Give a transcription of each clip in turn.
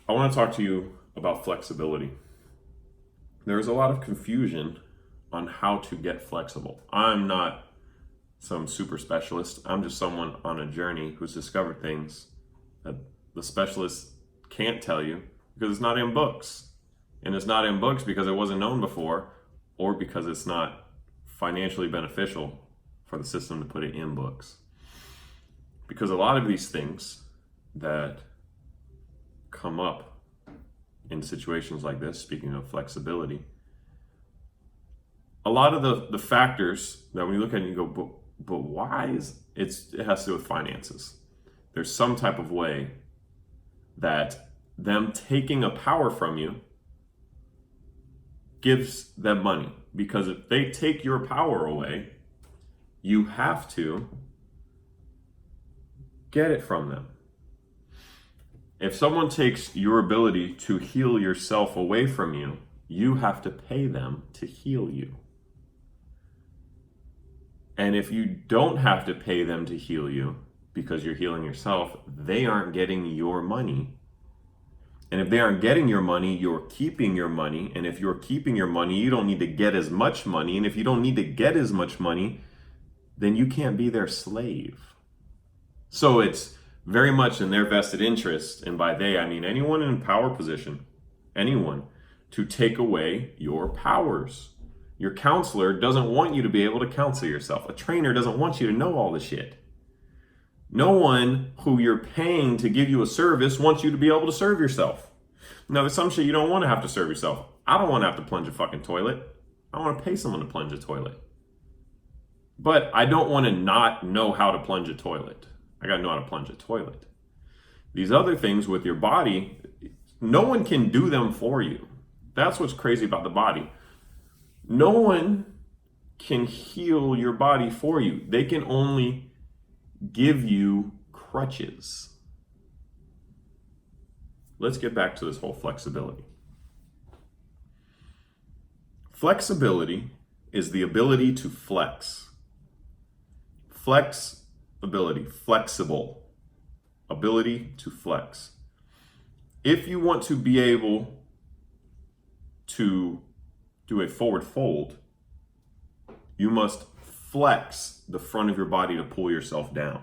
I want to talk to you about flexibility. There's a lot of confusion on how to get flexible. I'm not some super specialist. I'm just someone on a journey who's discovered things that the specialist can't tell you because it's not in books. And it's not in books because it wasn't known before, or because it's not financially beneficial for the system to put it in books. Because a lot of these things that come up in situations like this, speaking of flexibility, a lot of the factors that when you look at it, you go, but why is it has to do with finances. There's some type of way that them taking a power from you gives them money. Because if they take your power away, you have to get it from them. If someone takes your ability to heal yourself away from you, you have to pay them to heal you. And if you don't have to pay them to heal you because you're healing yourself, they aren't getting your money. And if they aren't getting your money, you're keeping your money. And if you're keeping your money, you don't need to get as much money. And if you don't need to get as much money, then you can't be their slave. So it's very much in their vested interest, and by they, I mean anyone in a power position, anyone, to take away your powers. Your counselor doesn't want you to be able to counsel yourself. A trainer doesn't want you to know all the shit. No one who you're paying to give you a service wants you to be able to serve yourself. Now, there's some shit you don't want to have to serve yourself. I don't want to have to plunge a fucking toilet. I want to pay someone to plunge a toilet. But I don't want to not know how to plunge a toilet. I got to know how to plunge a toilet. These other things with your body, no one can do them for you. That's what's crazy about the body. No one can heal your body for you. They can only give you crutches. Let's get back to this whole flexibility. Flexibility is the ability to flex. Flexibility, flexible, ability to flex. If you want to be able to do a forward fold, you must flex the front of your body to pull yourself down.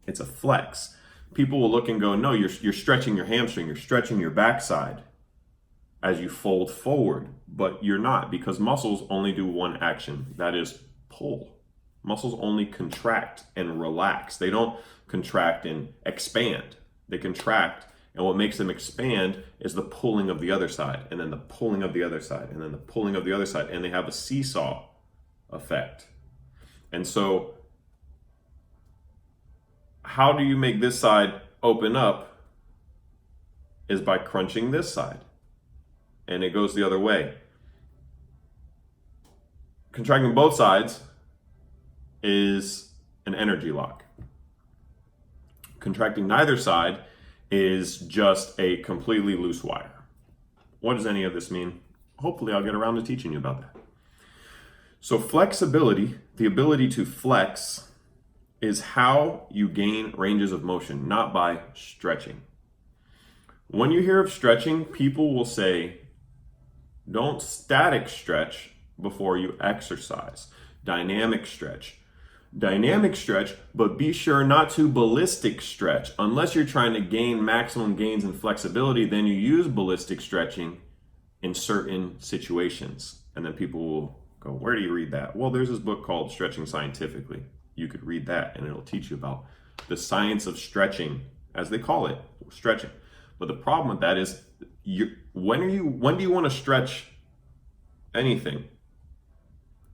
It's a flex. People will look and go, no, you're stretching your hamstring, you're stretching your backside as you fold forward, but you're not, because muscles only do one action, that is pull. Muscles only contract and relax. They don't contract and expand. They contract, and what makes them expand is the pulling of the other side, and then the pulling of the other side, and then the pulling of the other side, and they have a seesaw effect. And so, how do you make this side open up? Is by crunching this side, and it goes the other way. Contracting both sides is an energy lock. Contracting neither side is just a completely loose wire. What does any of this mean? Hopefully I'll get around to teaching you about that. So flexibility, the ability to flex, is how you gain ranges of motion, not by stretching. When you hear of stretching, people will say, don't static stretch before you exercise. Dynamic stretch. Dynamic stretch, but be sure not to ballistic stretch. Unless you're trying to gain maximum gains in flexibility, then you use ballistic stretching in certain situations. And then people will go, where do you read that? Well, there's this book called Stretching Scientifically. You could read that and it'll teach you about the science of stretching, as they call it, stretching. But the problem with that is, when do you want to stretch anything?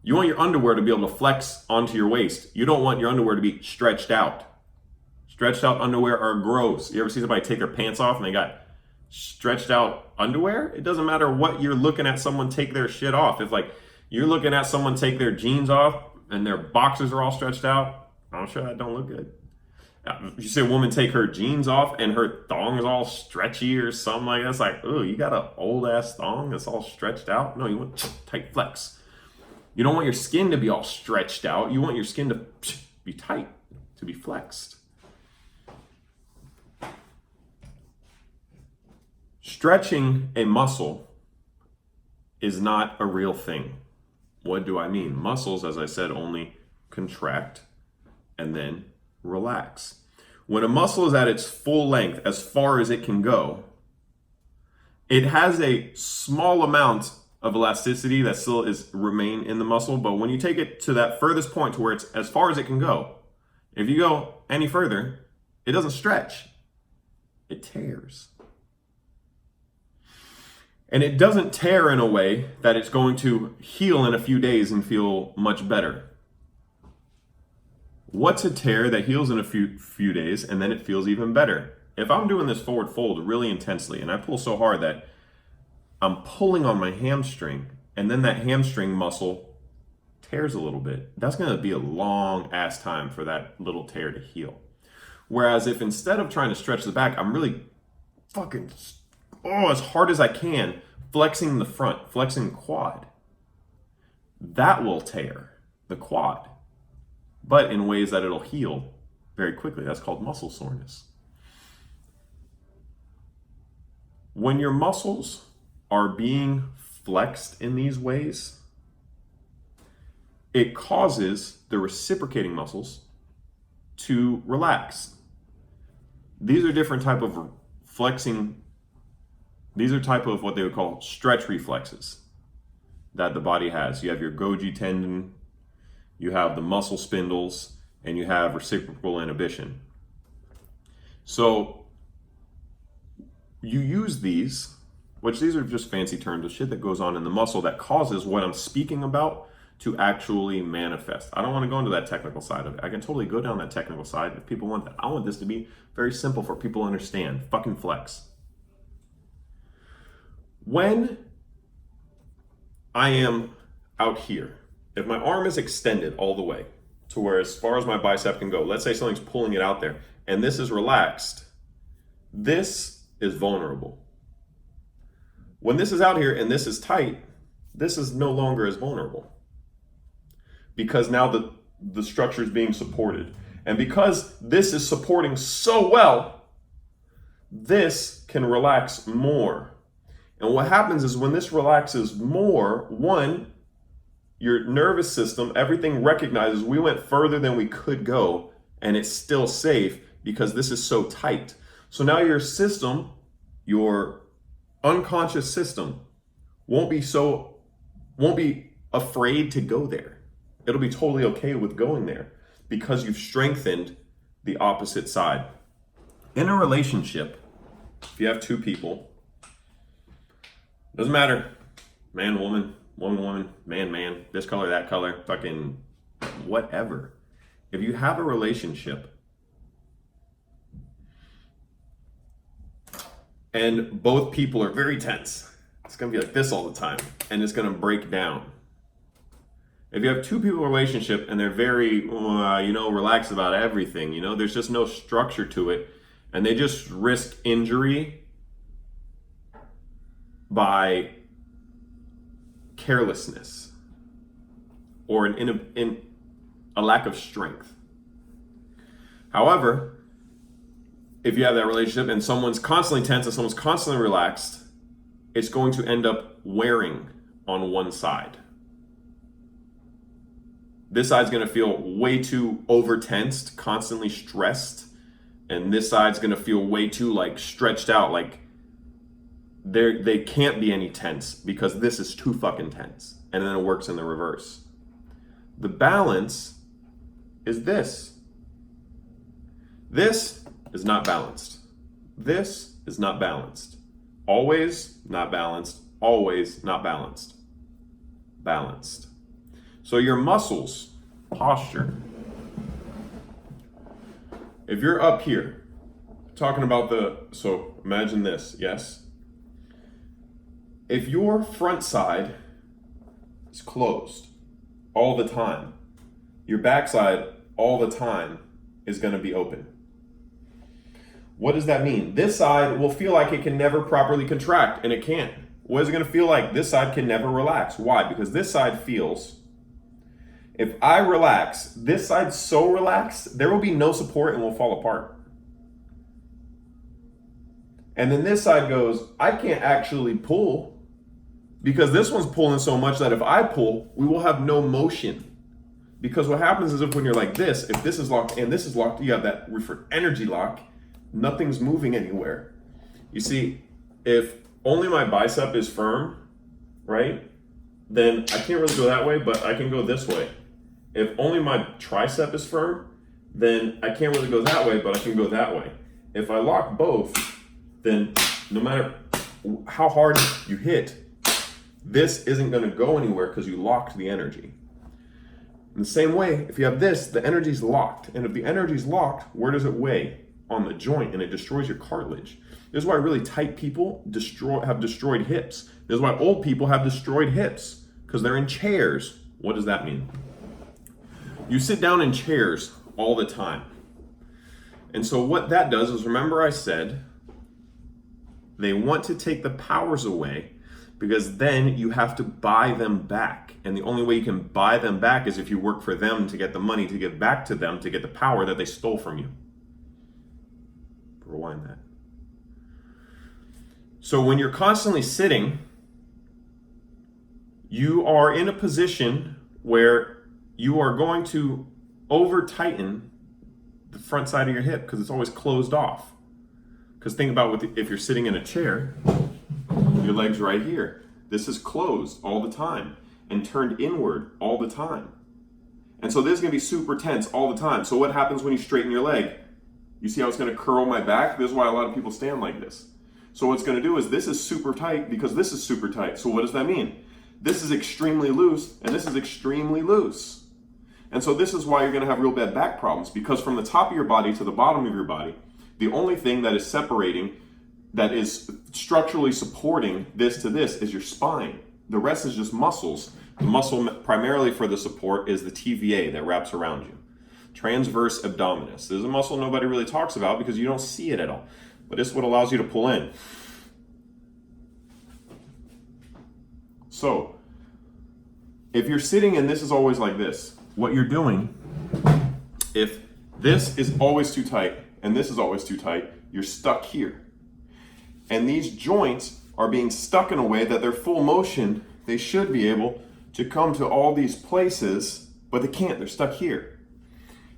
You want your underwear to be able to flex onto your waist. You don't want your underwear to be stretched out. Stretched out underwear are gross. You ever see somebody take their pants off and they got stretched out underwear? It doesn't matter what you're looking at someone take their shit off. If like you're looking at someone take their jeans off and their boxers are all stretched out, I'm sure that don't look good. If you see a woman take her jeans off and her thong is all stretchy or something like that, it's like, oh, you got an old ass thong that's all stretched out? No, you want tight flex. You don't want your skin to be all stretched out. You want your skin to be tight, to be flexed. Stretching a muscle is not a real thing. What do I mean? Muscles, as I said, only contract and then relax. When a muscle is at its full length, as far as it can go, it has a small amount of elasticity that still remain in the muscle, but when you take it to that furthest point to where it's as far as it can go, if you go any further, it doesn't stretch, it tears. And it doesn't tear in a way that it's going to heal in a few days and feel much better. What's a tear that heals in a few days and then it feels even better? If I'm doing this forward fold really intensely and I pull so hard that I'm pulling on my hamstring and then that hamstring muscle tears a little bit, that's going to be a long ass time for that little tear to heal. Whereas if instead of trying to stretch the back, I'm really fucking as hard as I can, flexing the front, flexing quad, that will tear the quad, but in ways that it'll heal very quickly. That's called muscle soreness. When your muscles are being flexed in these ways, it causes the reciprocating muscles to relax. These are different type of flexing. These are type of what they would call stretch reflexes that the body has. You have your Golgi tendon, you have the muscle spindles, and you have reciprocal inhibition. So you use these, which these are just fancy terms of shit that goes on in the muscle that causes what I'm speaking about to actually manifest. I don't want to go into that technical side of it. I can totally go down that technical side if people want that. I want this to be very simple for people to understand. Fucking flex. When I am out here, if my arm is extended all the way to where as far as my bicep can go, let's say something's pulling it out there, and this is relaxed, this is vulnerable. When this is out here and this is tight, this is no longer as vulnerable. Because now the structure is being supported. And because this is supporting so well, this can relax more. And what happens is when this relaxes more, one, your nervous system, everything recognizes we went further than we could go, and it's still safe because this is so tight. So now your system, your unconscious system, won't be afraid to go there. It'll be totally okay with going there because you've strengthened the opposite side. In a relationship, if you have two people, doesn't matter, man, woman, woman, man, this color, that color, fucking whatever. If you have a relationship and both people are very tense, it's gonna be like this all the time and it's gonna break down. If you have two people in a relationship and they're very, relaxed about everything, there's just no structure to it and they just risk injury by carelessness or in a lack of strength. However, if you have that relationship and someone's constantly tense and someone's constantly relaxed, it's going to end up wearing on one side. This side's going to feel way too over-tensed, constantly stressed, and this side's going to feel way too stretched out, like they can't be any tense because this is too fucking tense. And then it works in the reverse. The balance is this. This is not balanced. This is not balanced. Always not balanced. Always not balanced. Balanced. So your muscles, posture. If you're up here, talking about so imagine this, yes? If your front side is closed all the time, your backside all the time is going to be open. What does that mean? This side will feel like it can never properly contract, and it can't. What is it going to feel like? This side can never relax. Why? Because this side feels, if I relax, this side's so relaxed, there will be no support and will fall apart. And then this side goes, I can't actually pull because this one's pulling so much that if I pull, we will have no motion. Because what happens is if when you're like this, if this is locked and this is locked, you have that energy lock, nothing's moving anywhere. You see, if only my bicep is firm, right? Then I can't really go that way, but I can go this way. If only my tricep is firm, then I can't really go that way, but I can go that way. If I lock both, then no matter how hard you hit, this isn't going to go anywhere because you locked the energy. In the same way, if you have this, the energy's locked. And if the energy's locked, where does it weigh? On the joint, and it destroys your cartilage. This is why really tight people have destroyed hips. This is why old people have destroyed hips, because they're in chairs. What does that mean? You sit down in chairs all the time. And so what that does is, remember I said, they want to take the powers away because then you have to buy them back. And the only way you can buy them back is if you work for them to get the money to give back to them to get the power that they stole from you. Rewind that. So when you're constantly sitting, you are in a position where you are going to over tighten the front side of your hip because it's always closed off. Because think about if you're sitting in a chair, your leg's right here. This is closed all the time and turned inward all the time. And so this is going to be super tense all the time. So what happens when you straighten your leg? You see how it's going to curl my back? This is why a lot of people stand like this. So what it's going to do is this is super tight because this is super tight. So what does that mean? This is extremely loose and this is extremely loose. And so this is why you're going to have real bad back problems, because from the top of your body to the bottom of your body, the only thing that is separating, that is structurally supporting this to this, is your spine. The rest is just muscles. The muscle primarily for the support is the TVA that wraps around you. Transverse abdominis. This is a muscle nobody really talks about because you don't see it at all. But this is what allows you to pull in. So, if you're sitting and this is always like this, what you're doing, if this is always too tight and this is always too tight, you're stuck here. And these joints are being stuck in a way that they're full motion. They should be able to come to all these places, but they can't. They're stuck here.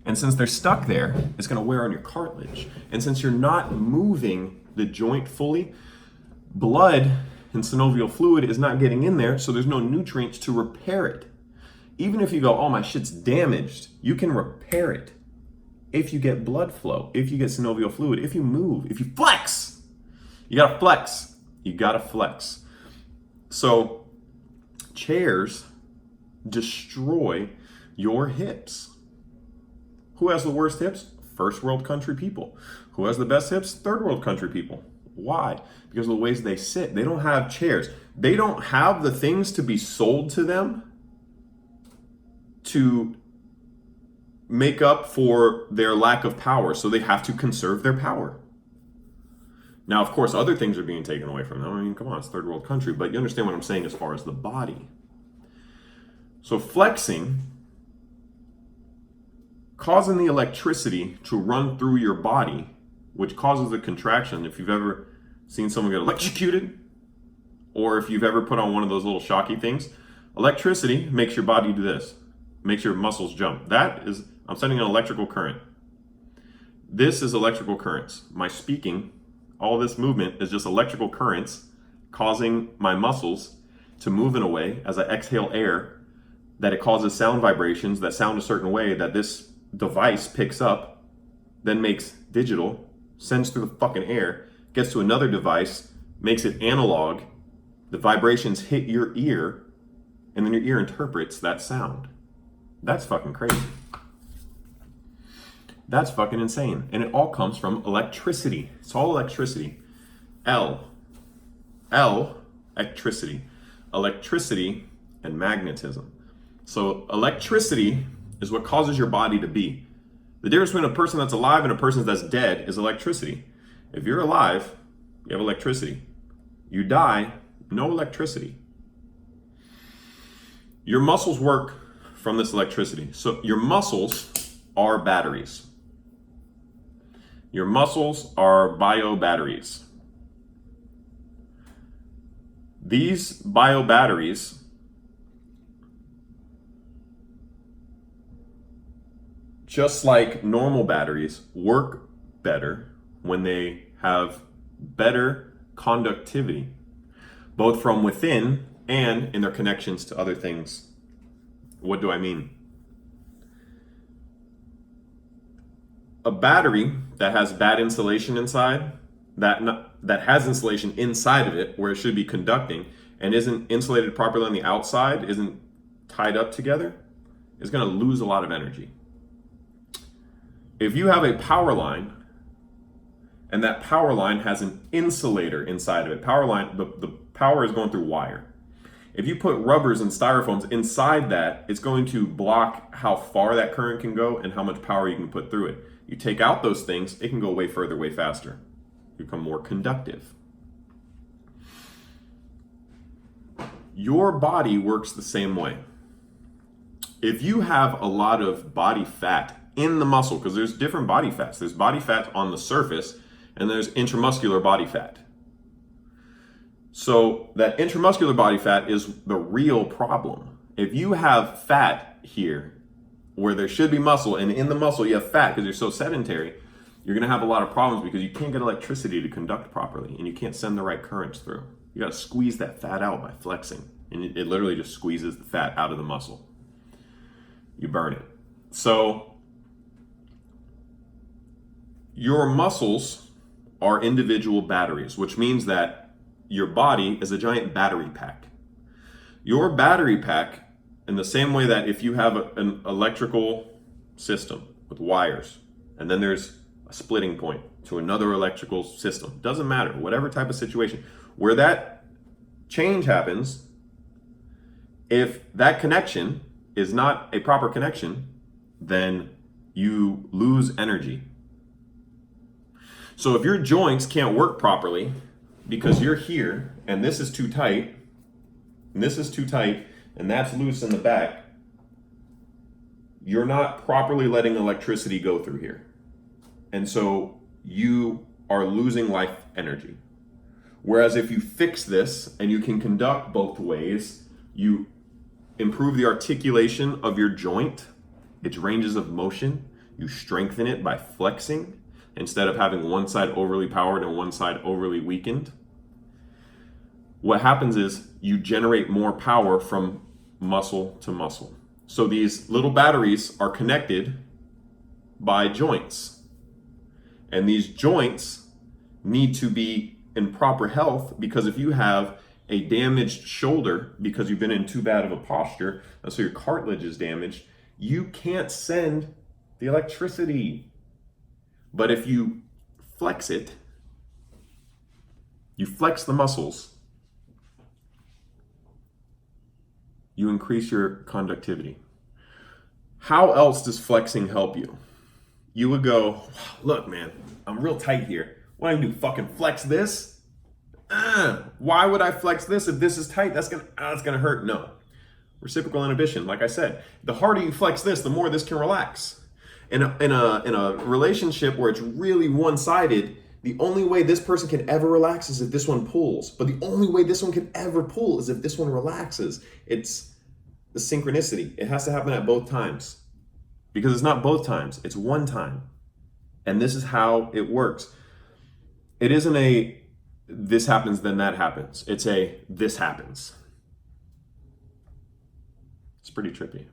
And since they're stuck there, it's going to wear on your cartilage. And since you're not moving the joint fully, blood and synovial fluid is not getting in there, so there's no nutrients to repair it. Even if you go, oh, my shit's damaged, you can repair it. If you get blood flow, if you get synovial fluid, if you move, if you flex. You gotta flex. You gotta flex. So chairs destroy your hips. Who has the worst hips? First world country people. Who has the best hips? Third world country people. Why? Because of the ways they sit. They don't have chairs. They don't have the things to be sold to them to make up for their lack of power. So they have to conserve their power. Now, of course, other things are being taken away from them. I mean, come on, it's third world country. But you understand what I'm saying as far as the body. So flexing, causing the electricity to run through your body, which causes a contraction. If you've ever seen someone get electrocuted, or if you've ever put on one of those little shocky things, electricity makes your body do this, makes your muscles jump. That is, I'm sending an electrical current. This is electrical currents. My speaking, all this movement is just electrical currents causing my muscles to move in a way as I exhale air that it causes sound vibrations that sound a certain way that this device picks up, then makes digital, sends through the fucking air, gets to another device, makes it analog, the vibrations hit your ear, and then your ear interprets that sound. That's fucking crazy. That's fucking insane. And it all comes from electricity. It's all electricity. Electricity. Electricity and magnetism. So electricity is what causes your body to be. The difference between a person that's alive and a person that's dead is electricity. If you're alive, you have electricity. You die, no electricity. Your muscles work from this electricity. So your muscles are batteries. Your muscles are bio batteries. These bio batteries just like normal batteries work better when they have better conductivity, both from within and in their connections to other things. What do I mean? A battery that has bad insulation inside, that has insulation inside of it where it should be conducting and isn't insulated properly on the outside, isn't tied up together, is going to lose a lot of energy. If you have a power line and that power line has an insulator inside of it, the power is going through wire. If you put rubbers and styrofoams inside that, it's going to block how far that current can go and how much power you can put through it. You take out those things, it can go way further, way faster. You become more conductive. Your body works the same way. If you have a lot of body fat in the muscle, because there's different body fats. There's body fat on the surface, and there's intramuscular body fat. So that intramuscular body fat is the real problem. If you have fat here, where there should be muscle, and in the muscle you have fat because you're so sedentary, you're going to have a lot of problems because you can't get electricity to conduct properly, and you can't send the right currents through. You got to squeeze that fat out by flexing, and it literally just squeezes the fat out of the muscle. You burn it. So your muscles are individual batteries, which means that your body is a giant battery pack. Your battery pack, in the same way that if you have an electrical system with wires, and then there's a splitting point to another electrical system, doesn't matter, whatever type of situation, where that change happens, if that connection is not a proper connection, then you lose energy. So if your joints can't work properly because you're here and this is too tight, and this is too tight, and that's loose in the back, you're not properly letting electricity go through here. And so you are losing life energy. Whereas if you fix this and you can conduct both ways, you improve the articulation of your joint, its ranges of motion, you strengthen it by flexing instead of having one side overly powered and one side overly weakened. What happens is you generate more power from muscle to muscle. So these little batteries are connected by joints. And these joints need to be in proper health, because if you have a damaged shoulder because you've been in too bad of a posture, and so your cartilage is damaged, you can't send the electricity. But if you flex it, you flex the muscles, you increase your conductivity. How else does flexing help you? You would go, look, man, I'm real tight here. What do I do? Fucking flex this? Why would I flex this if this is tight? That's gonna hurt. No. Reciprocal inhibition, like I said, the harder you flex this, the more this can relax. In a relationship where it's really one-sided, the only way this person can ever relax is if this one pulls. But the only way this one can ever pull is if this one relaxes. It's the synchronicity. It has to happen at both times. Because it's not both times, it's one time. And this is how it works. It isn't a this happens, then that happens. It's a this happens. It's pretty trippy.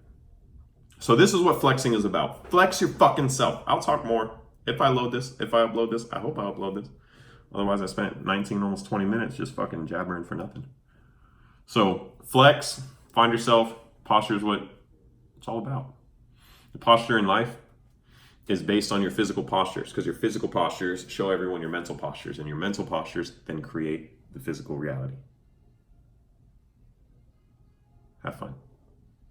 So this is what flexing is about. Flex your fucking self. I'll talk more if I load this, if I upload this. I hope I upload this. Otherwise I spent 19, almost 20 minutes just fucking jabbering for nothing. So flex, find yourself. Posture is what it's all about. The posture in life is based on your physical postures, because your physical postures show everyone your mental postures, and your mental postures then create the physical reality. Have fun.